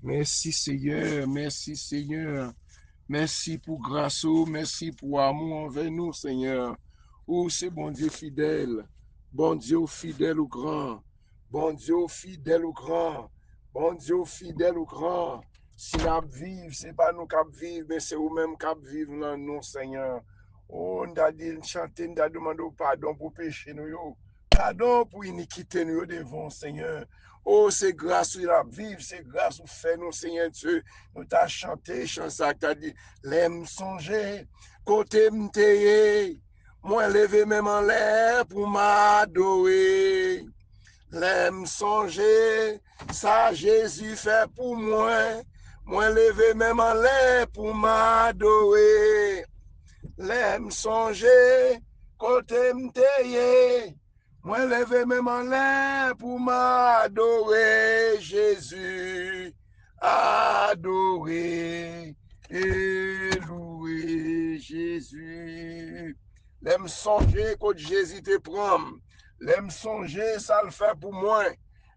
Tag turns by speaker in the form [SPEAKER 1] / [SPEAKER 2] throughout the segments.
[SPEAKER 1] Merci Seigneur, merci Seigneur. Merci pour grâce, merci pour amour envers nous, Seigneur. Oh, c'est bon Dieu fidèle, bon Dieu fidèle ou grand, bon Dieu fidèle ou grand, bon Dieu fidèle ou grand. Si nous vivons, ce n'est pas nous qui vivons, mais c'est nous-mêmes qui vivons dans nous, Seigneur. Oh, on a dit, chanter, on a demandé pardon pour péché, nous. Pardon pour iniquité, nous devons, Seigneur. Oh, c'est grâce à la vivre, c'est grâce au fait, nous, Seigneur Dieu. Nous t'as chanté, chanson, t'as dit, l'aime songer, côté m'teye, moi levé même en l'air pour m'adorer. L'aime songer, ça Jésus fait pour moi levé même en l'air pour m'adorer. L'aime songer, côté m'teye, moi levé même en l'air pour m'adorer, Jésus, adorer et louer Jésus. L'aime songer quand Jésus te prend. L'aime songer, ça le fait pour moi.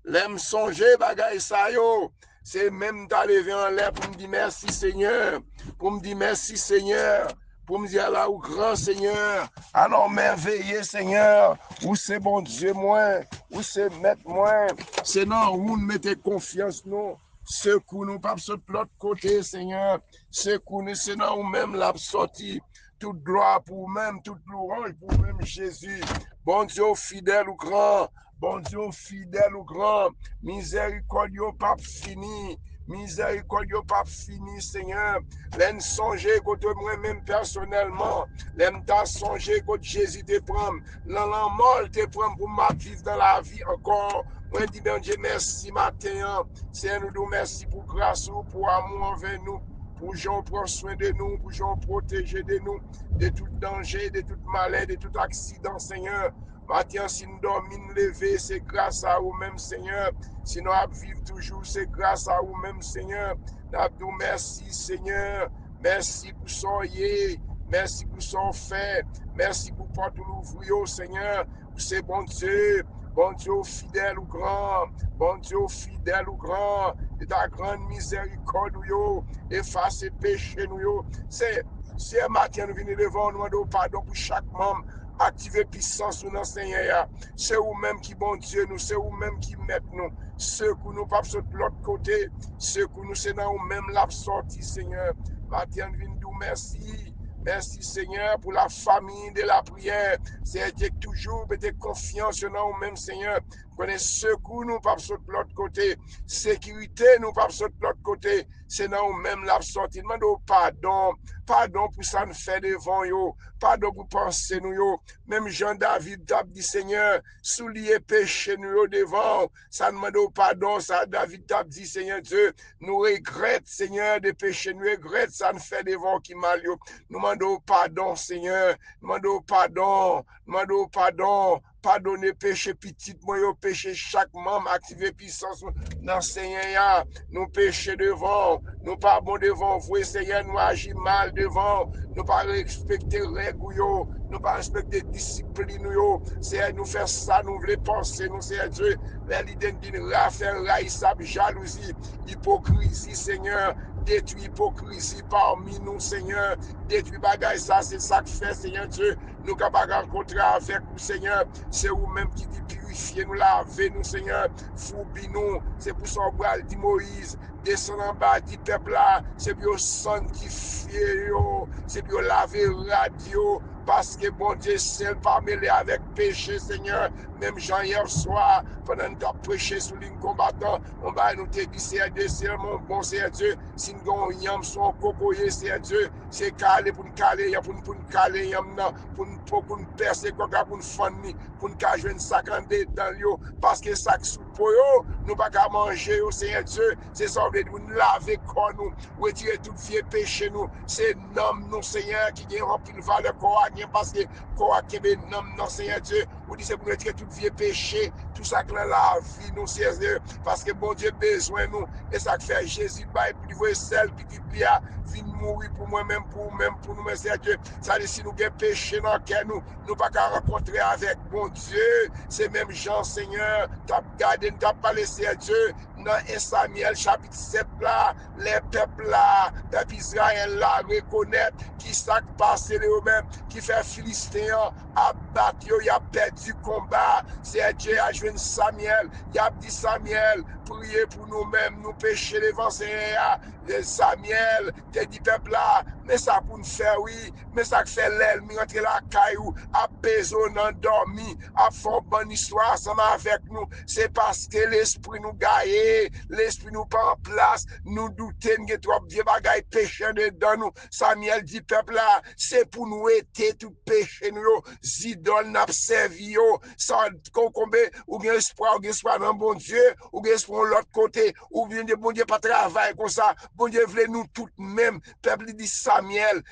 [SPEAKER 1] L'aime songer, bagay sa yo. C'est même ta levé en l'air pour me dire merci Seigneur. Pour me dire merci Seigneur. Pour me dire là où grand Seigneur, alors merveilleux Seigneur, où c'est bon Dieu moi, où c'est maître moi, c'est non où nous mettez confiance nous, secours nous pas sur l'autre côté Seigneur, secours nous c'est non où même l'a sorti, toute gloire pour même, toute louange pour même Jésus, bon Dieu fidèle ou grand, bon Dieu fidèle ou grand, miséricorde pas fini, miséricorde pas fini Seigneur, l'aime songer contre moi-même personnellement, l'aime ta songer contre Jésus te prendre, l'an mort te prendre pour ma vivre dans la vie encore. Moi dis bien Dieu merci matin, Seigneur nous nous merci pour grâce, pour amour envers nous, pour Jean prendre soin de nous, pour Jean protéger de nous, de tout danger, de tout malheur, de tout accident Seigneur. Matin, si nous dormons, nous lever, c'est grâce à vous-même, Seigneur. Si nous vivons toujours, c'est grâce à vous-même, Seigneur. Nous merci, Seigneur. Merci pour son yé. Merci pour son fait. Merci pour porte l'ouvrir, Seigneur. C'est bon Dieu. Bon Dieu fidèle ou grand. Bon Dieu fidèle ou grand. Et ta grande miséricorde, nous, efface péché, nous. C'est un matin, nous venons devant nous, demander pardon pour chaque membre. Activer puissance ou dans Seigneur. C'est vous-même qui bon Dieu nous, c'est vous-même qui mettent nous. Ceux que nous pas de l'autre côté, ceux que nous c'est dans vous-même la sortie, Seigneur. Matin, nous merci. Merci Seigneur pour la famille de la prière. C'est toujours mettez confiance dans nous-mêmes, Seigneur. Connais secours nous pas de l'autre côté. Sécurité nous pas de l'autre côté. C'est dans nous-mêmes la sortie. Demande pardon. Pardon pour ça nous fait devant yo. Pardon pour penser nous yo. Même Jean-David t'a dit Seigneur, soulier péché nous yo devant. Ça demande pardon. Ça David t'a dit Seigneur Dieu, nous regrette Seigneur de péché. Nous regrette ça nous fait devant qui mal yo. Nous demandons pardon Seigneur. Nous demandons pardon. Nous demandons pardon. Pardonner péché petit, moi yo péché chaque membre, activer puissance dans Seigneur. Nous péché devant, nous pas bon devant vous, Seigneur, nous agir mal devant, nous pas respecter règles, nous pas respecter discipline, Seigneur, nous faire ça, nous voulons penser, nous, Seigneur Dieu, l'idée d'une raffaire, raïsable, jalousie, hypocrisie, Seigneur, détruit l'hypocrisie parmi nous, Seigneur, détruit bagaille, ça, c'est ça que fait, Seigneur Dieu, nous capables de rencontrer avec vous, Seigneur, c'est vous-même qui dit purifier nous, laver nous, Seigneur, foubi nous, c'est pour ça qu'on dit Moïse, descend en bas, dit peuple là, c'est pour sanctifier, c'est pour laver radio, parce que bon Dieu, seul pas mêlé avec péché, Seigneur, même Jean hier soir, pendant que tu as prêché sur ligne combattant, on va nous te dire, c'est Dieu, c'est mon bon Seigneur Dieu, si nous avons yam son cocoyer, Seigneur Dieu, c'est calé pour nous caler, pour nous caler yam, pour nous percer, pour nous fanni, pour nous jouer une sac en dedans, parce que sac sous poyo, nous pas qu'à manger, Seigneur Dieu, c'est ça, nous laver corps nous, retirer tout vieux péché nous, c'est nom nous, Seigneur, qui vient remplir le valeur corps, parce que corps qui est nom, non, Seigneur Dieu, vous dites, c'est pour retirer tout vieux péché, tout ça que la vie nous, Seigneur Dieu, parce que bon Dieu besoin nous, et ça fait Jésus, pour lui, celle qui dit, vient mourir pour moi-même, pour nous, Seigneur Dieu, ça dit, si nous avons péché dans le cœur, nous pas qu'à rencontrer avec bon Dieu, c'est même Jean, Seigneur, tu as gardé tendez nous parler, c'est Dieu, dans 1 Samuel chapitre 7 là, les peuples là, peuple Israël là, reconnaître qui s'est passé eux-mêmes, qui fait Philistéen, abattre, il a perdu combat. C'est Dieu a joué Samuel, il a dit Samuel, priez pour nous-mêmes, nous pécher devant Seigneur. Samuel, te dit peuple là, mais ça pour nous faire, oui, mais ça fait l'ennemi rentrer la caillou, à besoin dormi, à faire bonne histoire ensemble avec nous. C'est parce que l'esprit nous gagne, l'esprit nous pas en place, nous doutons que trop vieux bagaille péché dedans nous. Samuel dit peuple là, c'est pour nous aider tout péché nous, zidol n'a servi sans concomber, ou bien espoir dans bon Dieu, ou bien espoir de l'autre côté, ou bien de bon Dieu pas travail comme ça. Bon Dieu voulait nous tous même. Peuple dit Samuel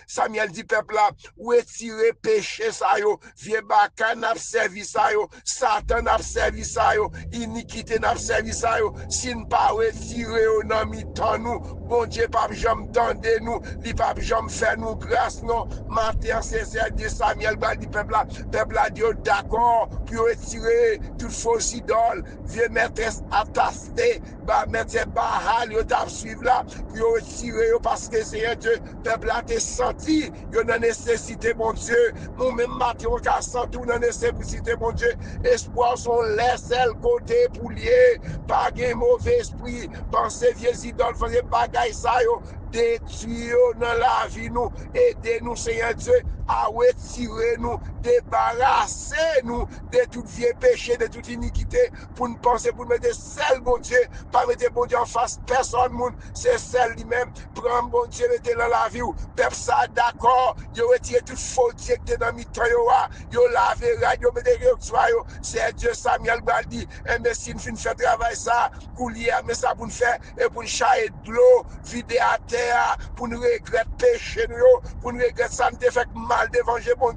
[SPEAKER 1] dit peuple là, ou retirer péché ça yo, vieux baka n'a servi ça yo, Satan n'a servi ça yo, iniquité n'a servi ça yo, si nous pas retirer au dans mi-temps nous, bon Dieu pas jamais tendre nous, li pas jamais faire nous grâce non. Matin c'est de Samuel ba dit peuple là dit d'accord pour retirer toute fausse idole, vieux maîtresse attesté, ba mettre bahal yo t'a suivre là. Yo retiré parce que c'est Dieu, peuple a te senti, yo nan nécessité mon Dieu, nous même matin on a senti nan nécessité mon Dieu, espoir sont les seuls côté pour lier, pas un mauvais esprit, penser vieux idoles, faisait bagaille ça yo, détruire dans la vie nous, aider nous Seigneur Dieu, à retirer nous, débarrasser nous de tout vieux péché, de toute iniquité, pour nous penser, pour nous mettre seul bon Dieu, pas mettre bon Dieu en face personne, c'est celle lui-même, prendre bon Dieu, mettre dans la vie, peuple ça d'accord, yo retire toute faute qui était dans mi temps yo laver, yo mettre yo, c'est Dieu Samuel Baldi, et mais si nous fait travail ça, coulier, mais ça pour nous faire, et pour nous chailler de l'eau, vider à terre, pour nous regretter péché nous, pour nous regretter ça, nous fait mal devant bon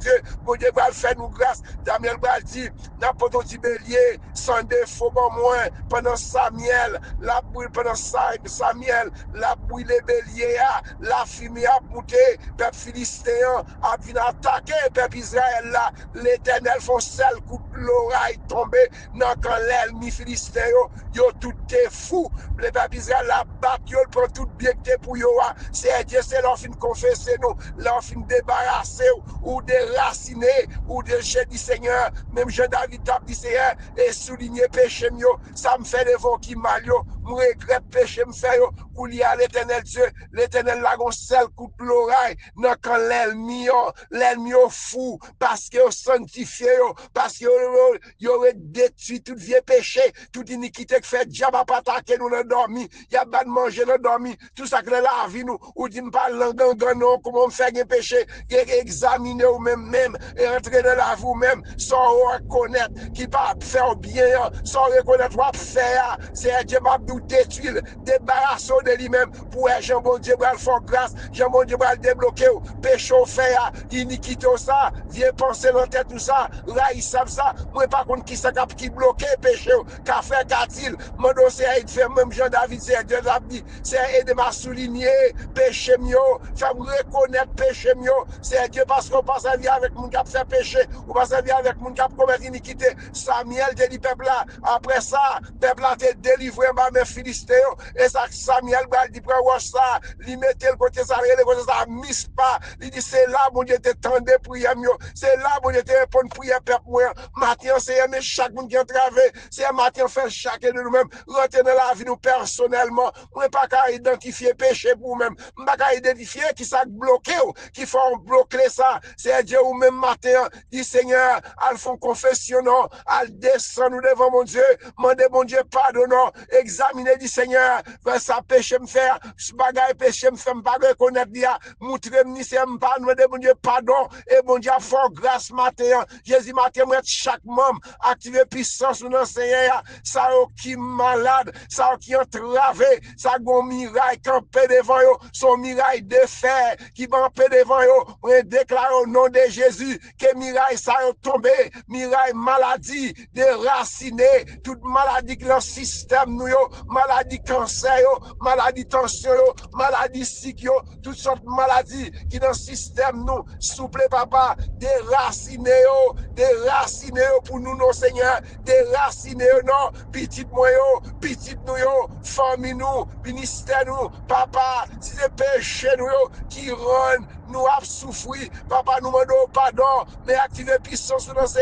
[SPEAKER 1] Dieu va faire nous grâce. Daniel va dire, n'importe qui bélier, sans défaut, bon moins, pendant Samuel, la brûle, pendant Samuel, la brûle les béliers, la fumée a monté, peuple philistéen a venu attaquer, peuple Israël là, l'éternel font seul coup de l'oreille tombé, dans quand l'ennemi philistéen, yo tout est fou, le peuple Israël la bat, yo prend tout bien que pour yo, c'est Dieu, c'est leur fin confesser nous, leur fin débarrasser ou déraciner ou de jeter du Seigneur, même Jean-David tape du Seigneur et souligner péché mio, ça me fait des vents qui mal yo, me regrette péché me fait yo, ou lié à l'éternel Dieu, l'éternel la gon seul coup de l'oreille, non quand l'ennemi fou, parce que sanctifié yo, parce que yo aurait détruit tout vieux péché, toute iniquité que fait diable pas attaquer nous dans dormi, y a pas de manger dans dormi, tout ça que la vie nous, ou dit me pas langan non, comment me faire un péché, examiner ou même et entrer dans la vie même sans reconnaître qui pas faire bien sans reconnaître quoi faire c'est Dieu m'a nous détruire débarrasser de lui-même pour Jean bon Dieu va faire grâce Jean bon Dieu va débloquer péché faire iniquité ça viens penser dans tête tout ça là il savent ça moi pas contre qui ça qui bloquer péché qu'a fait qu'a-t-il mon dossier il fait même Jean David c'est Dieu l'a dit c'est aider m'a souligner péché mieux faire reconnaître péché mieux c'est Dieu parce qu'on passe à vie avec mon qui a fait péché, ou passe à vie avec mon qui a commis iniquité. Samuel te dit peuple là, après ça, peuple là te délivré par mes Philistins, et ça Samuel va dit prends ça, lui mettait le côté ça, le côté ça, mise pas, il dit c'est là mon Dieu te tendé prière c'est là mon Dieu te répond prière peuple moi, matin c'est aimer chaque monde qui a travaillé, c'est matin faire chacun de nous-mêmes, rentrer dans la vie nous personnellement, moi pas qu'à identifier péché pour nous-mêmes, pas qu'à identifier qui ça bloqué, qui font bloquer ça, c'est Dieu ou même matin, dit Seigneur, al font confession, al descend nous devant mon Dieu, mandez mon Dieu pardon, examiner dit Seigneur, vers sa péché me faire, ce bagaille péché me fait, me pas reconnaître dia, montrer me c'est me pas, demander mon Dieu pardon, et mon Dieu fort grâce matin, Jésus matin, moi chaque membre, activer puissance ou non Seigneur, ça qui malade, ça qui entravé, ça gon miraille campé devant yo, son miraille de fer, qui campé devant yo, déclare au nom de Jésus que miraille ça est tombé, miraille maladie, déraciné, toute maladie qui est dans le système, nous, maladie cancer, maladie tension, maladie psychique, toutes sortes de maladies qui dans le système, nous, souple papa, déraciné pour nous, nos seigneurs, déraciné, non, petit moyen, petit nous, famille nous, ministère nous, papa, si c'est péché nous, qui rend nous avons souffert, papa nous demandons pardon, mais activez puissance dans ces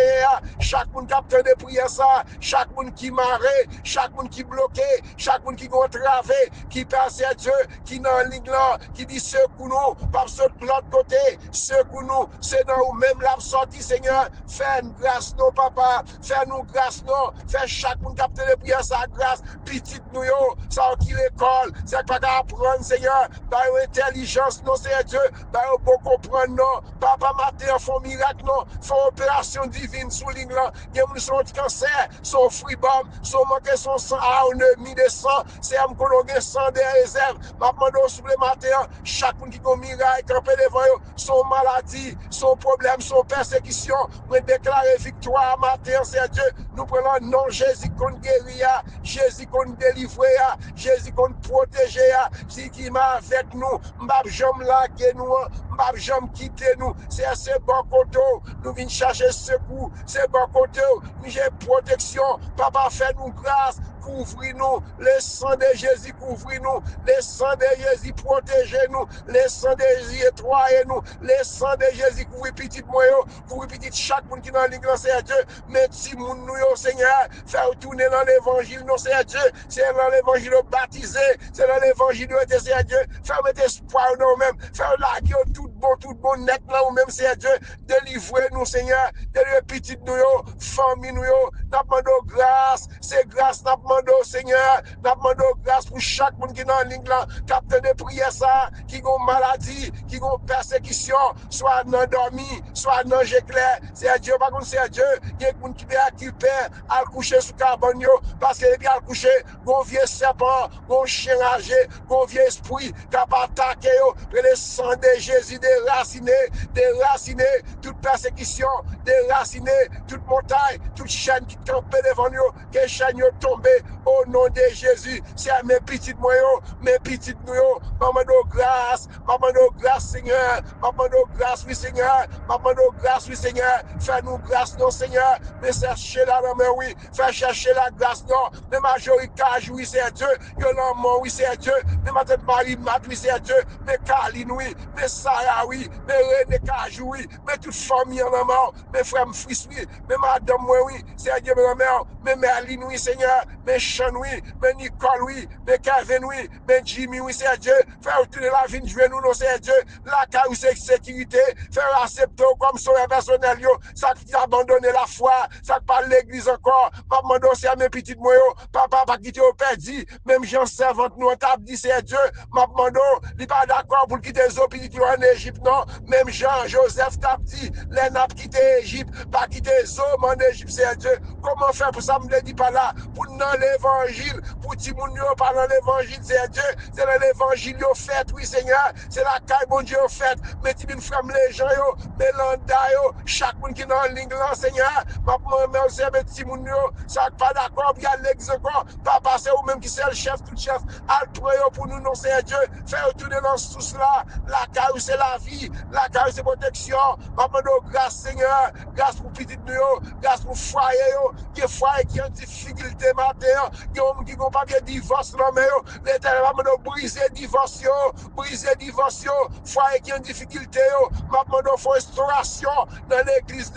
[SPEAKER 1] chaque monde qui a de prière ça, chaque monde qui marre, chaque monde qui bloqué, chaque monde qui entravé, qui passe à Dieu, qui dans la ligne là, qui dit secours nous, pas de l'autre côté, secours nous, c'est dans nous-mêmes la sortie, Seigneur, fais-nous grâce non, papa, fais-nous grâce non, fais chaque monde qui a de prière ça, grâce, petite nous, ça qui l'école, c'est pas qu'à apprendre, Seigneur, par intelligence, non, c'est Dieu, par bon comprendre, non, papa, matin, font miracle, non, font opération divine sous ligne là, il y a son cancer, son free-bomb, son manqué son sang, on a mis de sang, c'est un qu'on a sang de réserve, ma demande sous le matin, chaque monde qui a miracle, campé devant eux, son maladie, son problème, son persécution, pour déclarer victoire matin, c'est Dieu, nous prenons le nom Jésus qu'on guérit, Jésus qu'on délivre, Jésus qu'on protège, Jésus qui m'a avec nous, m'bab jam laguer nous, m'bab jam quitter nous, c'est ce bon côté, nous venons chercher secours, c'est bon côté, nous j'ai protection, papa fait nous grâce, couvre-nous, le sang de Jésus couvre-nous, le sang de Jésus protège-nous, le sang de Jésus étoile-nous, le sang de Jésus couvre petit moyen, couvre petit chaque monde qui est dans l'église, c'est Dieu, mais si nous, Seigneur, faire tourner dans l'évangile, non, c'est Dieu, c'est dans l'évangile baptisé, c'est dans l'évangile de c'est Dieu, faire mettre espoir dans nous-mêmes, faire laguer tout bon net là nous-mêmes, c'est Dieu, délivrez-nous, Seigneur, délivrez petit nous, famille nous, nous demandons grâce, c'est grâce, nous demandons, Seigneur, nous demandons grâce pour chaque monde qui est dans la ligne là, capteur de prière ça, qui a maladie, qui a persécution, soit dans dormi, soit dans j'éclair, c'est Dieu, par contre, c'est Dieu, il y a des gens qui récupèrent, à coucher sous carbone, parce que les à coucher, un vieux serpent, un chien âgé, un vieux esprit, qui a attaqué, le sang de Jésus déraciné, toute persécution, déraciné, toute montagne, toute chaîne qui campait devant nous, que chaîne tombée au nom de Jésus. C'est à mes petites moyens, mes petites nous, maman de grâce, Seigneur, maman de grâce, oui, Seigneur, maman de grâce, oui, Seigneur, fais-nous grâce, non, Seigneur, mais chercher la main, oui, fais chercher la grâce, non, mais majorité, oui, c'est Dieu, Yolande, oui, c'est Dieu, mais ma tête Marie, oui, c'est Dieu, mais Caline, oui, mais Sarah, oui, mais René Cajou, oui, mais toute famille en amont, mes frères, fils, oui, mais madame, oui, c'est Dieu, ma mère, mais Merlin, oui, Seigneur, mais Sean, oui, mais Nicole, oui, mais Kevin, oui, mais Jimmy, oui, c'est Dieu, faire retourner la vie de Dieu, nous, non, c'est Dieu, la carrière, c'est sécurité, faire accepter comme sauveur personnel, ça qui a abandonné la foi, ça qui parle l'église encore, maman, c'est à mes petites moyens, papa, pas quitter au perdu, même Jean servante, nous, on t'a dit, c'est Dieu, maman, il n'est pas d'accord pour quitter les hôpitaux en Égypte, non, même Jean, Joseph t'a dit, les n'a quitté l'Égypte, pas quitter les hommes en Égypte, c'est Dieu, comment faire pour ça, me le dit pas là, pour dans l'évangile, pour ti moun yo pas dans l'évangile, c'est Dieu, c'est dans l'évangile yo fait, oui Seigneur, c'est la caille bon Dieu fait, mais ti bin frame les gens yo, mais l'anda yo, chaque monde qui dans la ligne là, Seigneur, mais aussi avec ti moun yo, ça pas d'accord, puis à l'exemple, papa c'est ou même qui c'est le chef, tout chef, al prier pour nous, non c'est Dieu, faire retourner dans ce sous là, la caille c'est la vie, la caille c'est protection, papa nous grâce Seigneur, grâce pour petit nous, grâce pour foyer yo, qui foyer qui en difficulté matin, qui n'ont pas bien divorce dans mais l'éternel va me briser divorce, foyer qui en difficulté, maintenant faut restauration dans l'église,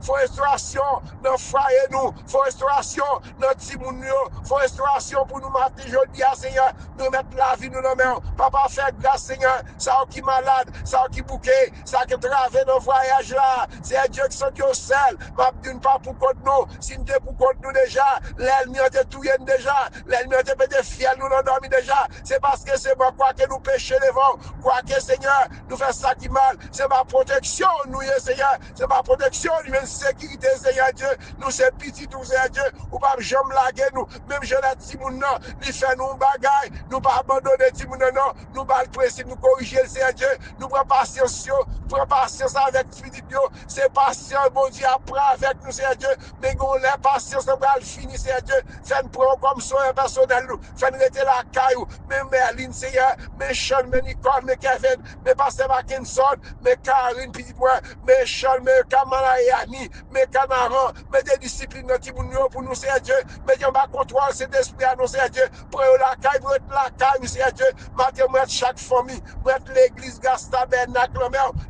[SPEAKER 1] faut restauration dans foyer nous, faut restauration dans Timoun, faut restauration pour nous matin, je dis à Seigneur, nous mettre la vie nous dans main, papa fait grâce Seigneur, ça qui malade, ça qui bouquet, ça qui traverse dans voyage là, c'est Dieu qui sont au sel, m'a dit pas pour contre nous, si nous pour contre nous déjà, l'ennemi a tout touyer déjà, l'ennemi a été fiel, nous l'endormi déjà. C'est parce que c'est moi quoi que nous péchons devant, quoi que Seigneur, nous fait ça qui mal. C'est ma protection, nous, Seigneur. C'est ma protection, nous, une sécurité, Seigneur Dieu. Nous, c'est petit, tout, Seigneur Dieu. Ou pas, j'aime laguer nous. Même je l'ai dit, mon nom, il fait nous bagaille. Nous pas abandonner, dit, mon non. Nous pas le principe, nous corriger, Seigneur Dieu. Nous prenons patience, avec Philippe, c'est patient, bon Dieu, après avec nous, Seigneur Dieu. Mais on l'a patience, on va le finir, Seigneur Dieu. Fais-nous prendre comme soin personnel, nous. Fais-nous rester la caillou. Mais Merlin, Seigneur, mais Sean, mais Nicole, mais Kevin, mais Pasteur Mackinson, mais Karine, petit point, mais Sean, mais Kamala et Annie, mais Canaran, mais des disciplines pour nous, Seigneur Dieu. Mais Dieu, va contrôler cet esprit à nous, Seigneur Dieu. Pour la caille, pour être la caille, Seigneur Dieu. Maintenant, moi, chaque famille, moi, l'église Gastabernacle,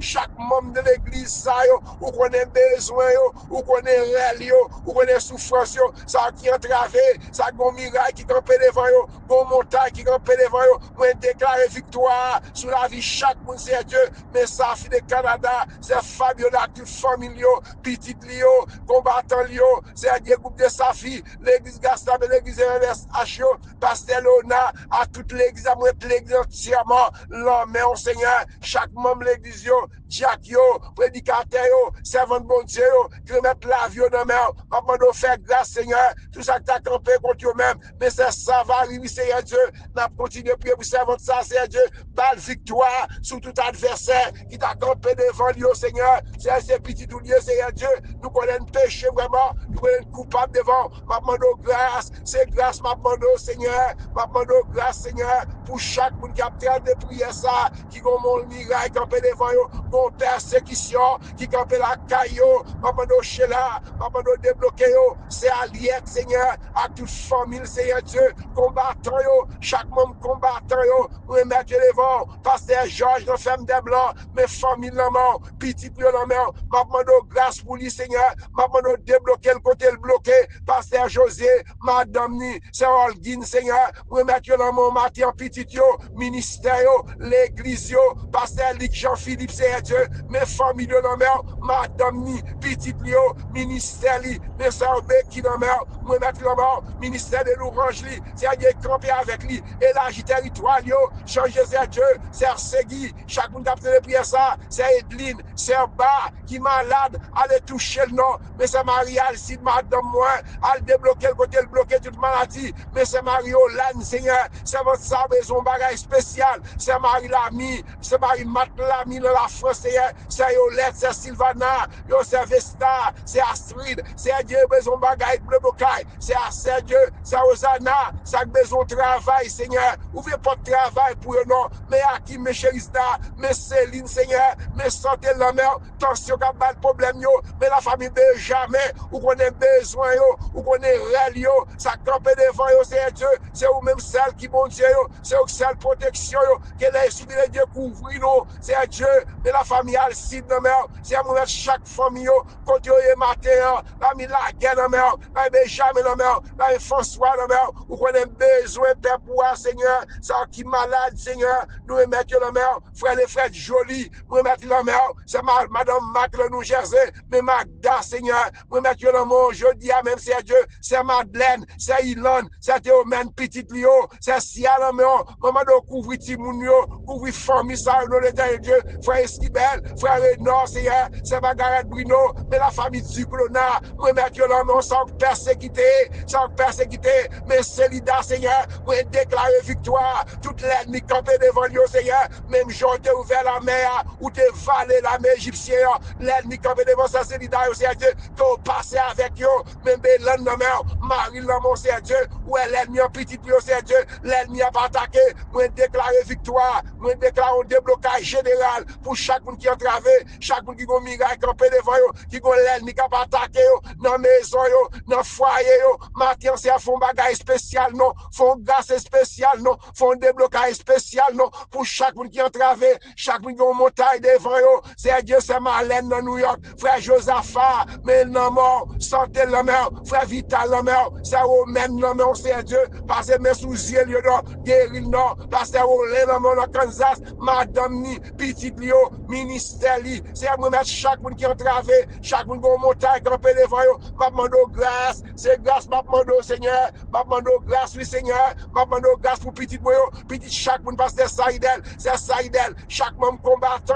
[SPEAKER 1] chaque membre de l'église, ça, ou qu'on ait besoin, ou qu'on ait réel, ou qu'on ait souffrance, ça qui entravé, ça gon miraille qui campe devant yo, gon montagne qui campe devant yo, moi déclarer victoire sur la vie chaque monde, c'est Dieu, mais ça fi de Canada, c'est Fabio la toute famille, petit Lio, combattant Lio, c'est Dieu groupe de Safi, l'église Gastab, l'église MSH, Pasteur Lona, à toute l'église, à moi l'église entièrement, l'homme, mon Seigneur, chaque membre de l'église, Jack yo, prédicateur yo, servant de bon Dieu yo, qui remettent la vie dans mer, maintenant nous faire grâce Seigneur, tout ça que tu as campé contre eux-mêmes, mais ça va arriver Seigneur Dieu, n'a continué à prier pour servant de ça Seigneur Dieu, balle victoire sur tout adversaire qui t'a campé devant lui Seigneur, c'est petit tout lieu Seigneur Dieu, nous connaissons péché vraiment, nous connaissons coupable devant, maintenant grâce, c'est grâce maintenant Seigneur, maintenant grâce Seigneur, pour chaque monde qui a train de prier ça, qui a mon miracle campé devant eux, mon persécution, qui campé la caillou, maintenant chez là, maintenant débloqué c'est allié Seigneur, à toute famille Seigneur Dieu, combattant chaque membre combattant remettre devant, Pasteur Georges, la femme des Blancs, mes familles la main, petit peu la main, maintenant grâce pour lui Seigneur, maintenant débloquer le côté le bloqué, Pasteur José, Madame Ni, c'est Holguin Seigneur, remettre la main, matin petit ministère, l'église, Pasteur Luc Jean-Philippe Seigneur Dieu, mes familles la main, Madame Ni, petit ministère, mes sœurs qui la main, remettre la main, ministère de l'Orange, c'est à dire camper avec lui, élargir territoire, changer ses Dieu, c'est Segui, chaque monde a de prier ça, c'est Edline, c'est Bas, qui est malade, allez toucher le nom, mais c'est Marie-Alcide, madame moi, allez débloquer le côté, le bloquer toute maladie, mais c'est Marie-Olane, Seigneur, c'est votre sabre, son bagage spécial, c'est Marie-Lamy, c'est Marie-Mat-Lamy, de la France, Seigneur, c'est Yolette, c'est Sylvana, c'est Vesta, c'est Astrid, c'est Dieu, besoin bagage, bleu bocaille, c'est Dieu, c'est Osana, c'est besoin de travail, Seigneur, ouvrez pas de travail pour eux, non, mais à qui, mes chéristas, mes Céline, Seigneur, mes santé la mère, tension, qui a pas de problème, mais la famille Benjamin, ou qu'on ait besoin, ou qu'on ait réel, ça campe devant, c'est Dieu, c'est ou même celle qui bon Dieu, c'est ou celle protection, qu'elle est sous les dieux couvrir, c'est Dieu, mais la famille Alcide, la mère, c'est à mettre chaque famille, quand il est matin, la mis la guerre, la mère, la Benjamin, la mère, la François, la mère, ou qu'on ait besoin, Père, pour Seigneur, ça qui malade, Seigneur, nous remettre la mère, frère les frères jolis, nous remettre la mère, c'est madame Mac, le New Jersey, mais Magda, Seigneur, nous remettre la mort, je dis à même, c'est Dieu, c'est Madeleine, c'est Ilan, c'est Théomène, petite Lio, c'est Sia, la mère, maman, de couvrir Timounio, couvrir famille, ça, nous le de Dieu, frère Esquibel, frère Renor, Seigneur, c'est Margaret Bruno, mais la famille Duclona, nous remettre la mort, sans persécuter, mais Célida, Seigneur, nous déclarer victoire, toute l'ennemi campé devant lui, Seigneur, même Jean te ouvert la mer, ou te valé la mer égyptienne, l'ennemi campé devant sa Célida, Seigneur Dieu, t'as passé avec eux, même Bélan la mer, Marie la mon Seigneur Dieu, ou l'ennemi en petit peu, Seigneur Dieu, l'ennemi a pas attaqué, nous déclarer victoire, nous déclarons un déblocage général pour chaque monde qui est entravé, chaque monde qui a un miracle campé devant eux, qui a l'ennemi qui a pas attaqué, dans la maison, dans le foyer, matin, c'est à fond bagage spécial, non, font grâce spéciale, non, font déblocage spécial, non, pour chaque monde qui est entravé, chaque monde qui a une montagne devant eux, c'est Dieu, c'est Marlène dans New York, frère Josaphat, mais non, mort, santé la mère, frère Vital la mère, c'est Romaine la mère, c'est Dieu, parce que mes sous-yeux, guéri non, parce que Olé la mère, dans Kansas, madame ni, petit Lio, ministère, Seigneur, moi mettre chaque monde qui entravé, chaque monde qui a montagne, campé devant eux, m'a demandé grâce, c'est grâce, m'a demandé Seigneur, m'a demandé grâce, oui Seigneur, m'a demandé grâce pour petit moi, petit chaque monde parce que c'est Saïdel, chaque membre combattant,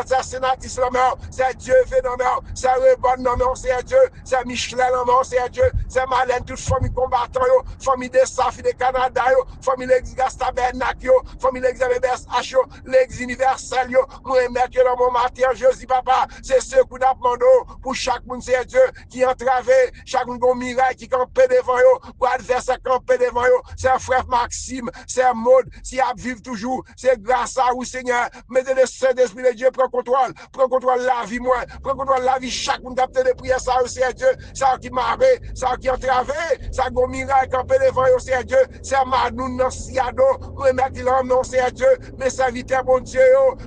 [SPEAKER 1] c'est sénatrice dans main, c'est Dieu fait dans main, c'est Rebonne dans main, c'est Dieu, c'est Michelin dans main, c'est Dieu, c'est Malène, toute famille combattant, famille de Safi de Canada, famille l'église Tabernacle, famille l'église BSH, l'église universelle, moi mettre dans mon matin, je dis papa, c'est ce coup d'apmando pour chaque monde, c'est Dieu qui entravé, chaque monde qui miracle qui campé devant eux, pour adversaire campé devant eux, c'est frère Maxime, c'est Maud, si à vivre toujours, c'est grâce à vous Seigneur, mettez le Saint-Esprit de Dieu, prends contrôle la vie moi, prends contrôle la vie chaque monde capté de prière, ça c'est Dieu, ça qui marre, ça qui entravé, ça qui miracle campé devant eux, c'est Dieu, c'est Manou non siado, moi mettre l'homme non c'est Dieu, mes serviteurs bon Dieu,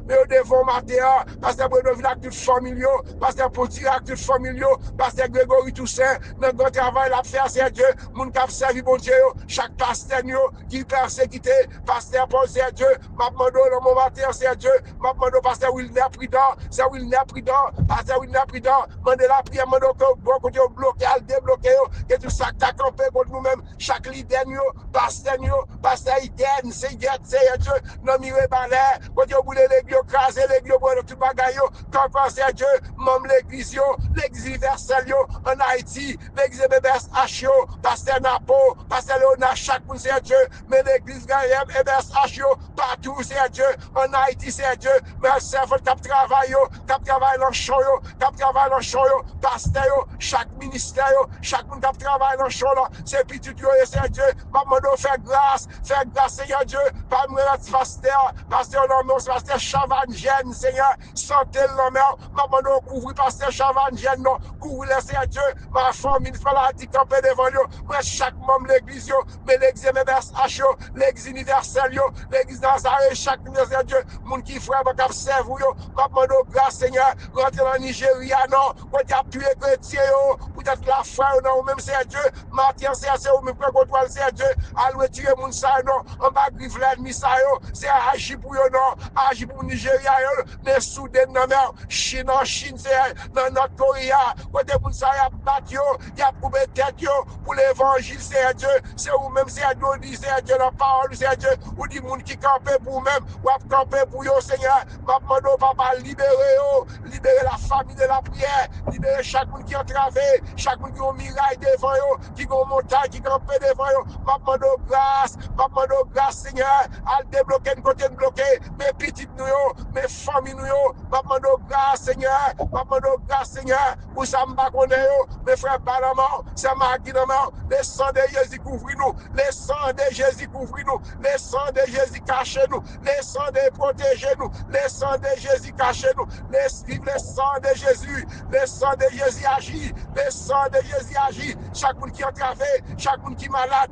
[SPEAKER 1] mais au devant matin, pasteur Bredoville avec toute famille, pasteur Pontier avec toute famille, pasteur Grégory Toussaint, notre grand travail la faire c'est Dieu, moun k'ap servi bon Dieu, chaque pasteur qui persécuté, pasteur Paul c'est Dieu, m'a demandé dans mon matin c'est Dieu, m'a demandé pasteur Wilner Prudent, c'est Wilner Prudent, pasteur Wilner Prudent, mandez la prière, mandez que bon côté bloqué, al débloqué, que tout ça t'a campé contre nous-mêmes, chaque leader pasteur Iden, c'est Dieu, non mire balai, quand vous voulez l'église craser, l'église boire tout bagaille, quand c'est Dieu, même l'église universelle en Haïti, l'église BSH, pasteur Napo, pasteur Léonard, chaque monde c'est Dieu, mais l'église Gaïem, BSH, partout c'est Dieu, en Haïti c'est Dieu, mais servant qui travaille dans le champ, pasteur, chaque ministère, chaque monde qui travaille dans le champ, c'est petit Dieu, c'est Dieu, maman faire grâce, Seigneur Dieu, pas me mettre pasteur non, pasteur Chavangen, Seigneur, santé l'homme, maman couvrir pasteur Chavangen, non, couvrir le Seigneur Dieu, ma famille, maladie campée devant lui, moi chaque membre de l'église, mais l'église MBSH, l'église universelle, l'église Nazareth, chaque ministère Dieu, moun qui frère, ma cap serve, maman grâce, Seigneur, rentrer dans Nigeria, non, quand tu as tué chrétien, peut-être la frère, non, ou même Seigneur Dieu, Mathieu, Seigneur, ou même contrôle, Seigneur Dieu, à tuer moun sa, non, en bas griffe l'ennemi, ça, c'est agir pour eux, non, agir pour Nigeria, mais soudain, non, mais Chine, c'est dans notre Korea, quand moun sa, y a battu, y a coupé tête, pour l'évangile, c'est Dieu, c'est ou même, c'est Dieu, dit, c'est Dieu, la parole, c'est Dieu, ou dit moun qui campé pour même, ou a campé pour eux, Seigneur, maman, papa, libérer la famille de la prière, libérer chaque monde qui est entravé, chaque monde qui a un miracle devant eux, qui a une montagne, qui campé devant eux, maman, grâce, Seigneur, à débloquer une côté bloqué, mes petites nous, mes familles nous, maman, grâce, Seigneur, pour ça, mes frères, Balamant, c'est Magui, le sang de Jésus couvre nous, le sang de Jésus couvre nous, le sang de Jésus cache nous, le sang de protège nous, le sang de Jésus cache nous, vive le sang de Jésus, le sang de Jésus agit, le sang de Jésus agit, chaque monde qui est entravé, chaque monde qui est malade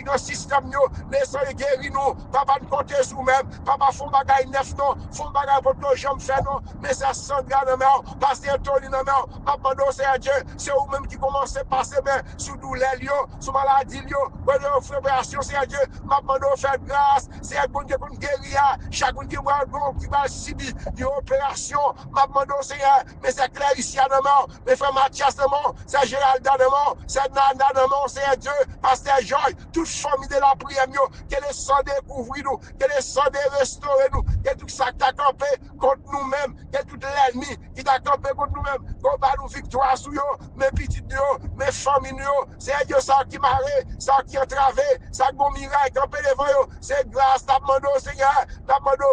[SPEAKER 1] dans le système, le sang est guéri nous, papa nous compter sur nous-mêmes, papa font bagaille neuf non, font bagaille pour nos jambes faire non, mais ça Sandra non, pasteur Tony non, papa nous c'est Dieu, c'est vous-même qui commencez à passer sous douleur, sous maladie, pour frustration, c'est Dieu, papa nous fait grâce, c'est un bon Dieu pour guérir, chaque monde qui va subir une opération, papa nous Seigneur, mais c'est clair ici à non, mes frères Mathias non, c'est Gérald non, c'est Nana non, c'est Dieu, pasteur Joy, toute famille de la prière, que le sang découvre nous, que le sang de restaurer nous, que tout ça qui t'a campé contre nous-mêmes, que tout l'ennemi qui t'a campé contre nous-mêmes, qu'on va nous victoire sur nous, mes petites nous, mes familles nous, c'est Dieu ça qui marre, ça qui entravé, ça qui bon miracle campé devant nous, c'est grâce, t'as demandé au Seigneur, t'as demandé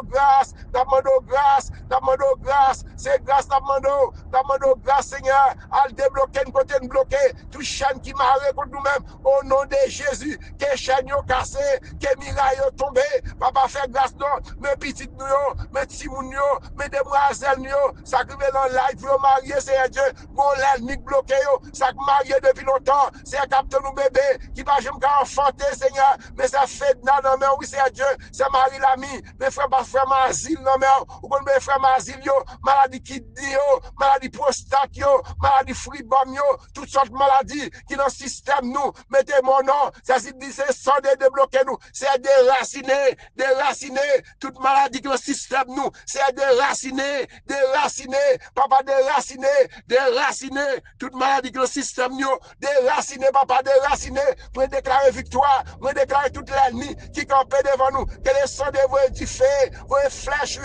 [SPEAKER 1] grâce, c'est grâce, t'as demandé grâce, Seigneur, à le débloquer, une côté bloqué, tout chaîne qui marre contre nous-mêmes, au nom de Jésus, que chaîne yo cassé, que miraille yo tombé, papa fait grâce non, mes petites nous, mes petits moun yo, mes demoiselles yo, ça qui veut dans live yo marié, c'est Dieu, bon l'ennemi bloqué yo, ça qui marié depuis longtemps, c'est un capteur nous bébé, qui va jamais enfanter, Seigneur, mais ça fait non, mais oui, c'est Dieu, c'est Marie l'ami, mes frères, pas frère Mazil, non, mais ou bon mes frères Mazil yo, malade maladie kidney, maladie prostate, maladie fribom, toutes sortes de maladies qui dans le système nous, mettez mon nom, ça c'est sans débloquer nous, c'est déraciner toute maladie qui dans le système nous, c'est déraciner, papa déraciner toute maladie qui dans le système nous, déraciner, papa déraciner, pour déclarer victoire, pour déclarer toute l'ennemi qui campait devant nous, que les sang de vos du feu, vos flèches,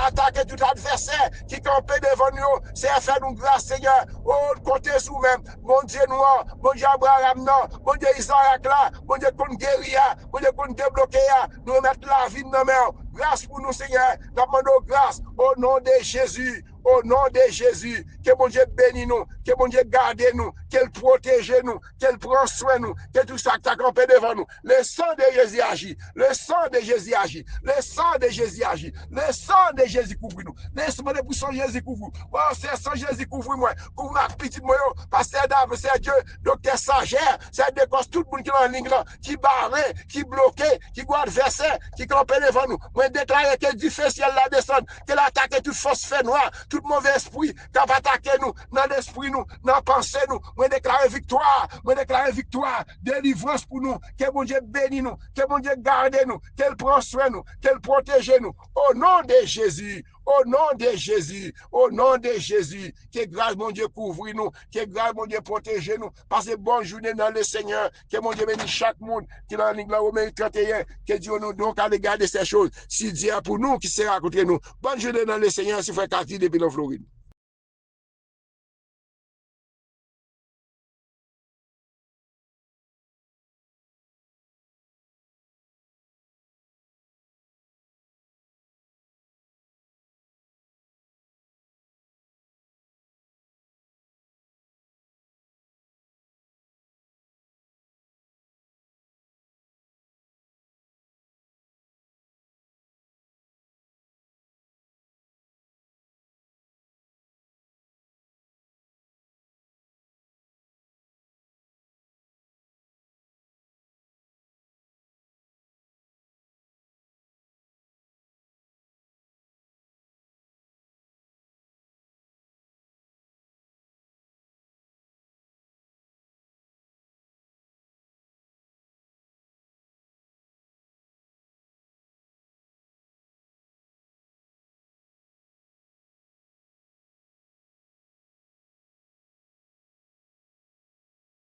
[SPEAKER 1] attaquer tout adversaire qui campait devant nous, c'est faire nous grâce, Seigneur, oh, côté sous même, mon Dieu noir, mon Dieu Abraham, non, mon Dieu Isaac là, mon Dieu qu'on guérit, mon Dieu qu'on débloque, nous remettre la vie dans nos mains, grâce pour nous, Seigneur, nous demandons grâce au nom de Jésus. Au nom de Jésus, que mon Dieu bénisse nous, que mon Dieu garde nous, qu'elle protège nous, qu'elle prend soin de nous, que tout ça qui t'a campé devant nous. Le sang de Jésus agit, le sang de Jésus agit, le sang de Jésus agit, le sang de Jésus couvre nous. Laisse-moi de sang Jésus couvre. Oh, c'est sang Jésus couvre moi, couvre ma petite moi, pasteur Dave, c'est Dieu, docteur Sagère, c'est de cause tout le monde qui est en ligne là, qui barré, qui bloqué, qui guarde verset, qui campé devant nous. Moi, déclarer que du feu ciel la descend, qu'elle attaque toute force fait noire, tout mauvais esprit qui va attaquer nous, dans l'esprit nous, dans la pensée nous. Moi déclarer victoire, délivrance pour nous, que mon Dieu bénisse nous, que mon Dieu garde nous, qu'elle prend soin nous, qu'elle protège nous. Au nom de Jésus, au nom de Jésus, au nom de Jésus, que grâce mon Dieu couvre nous, que grâce mon Dieu protège nous. Passez bonne journée dans le Seigneur, que mon Dieu bénisse chaque monde qui est dans l'Église Romaine 31, que Dieu nous donc à regarder ces choses. Si Dieu est pour nous, qui sera contre nous. Bonne journée dans le Seigneur, si frère Cathy depuis la Floride.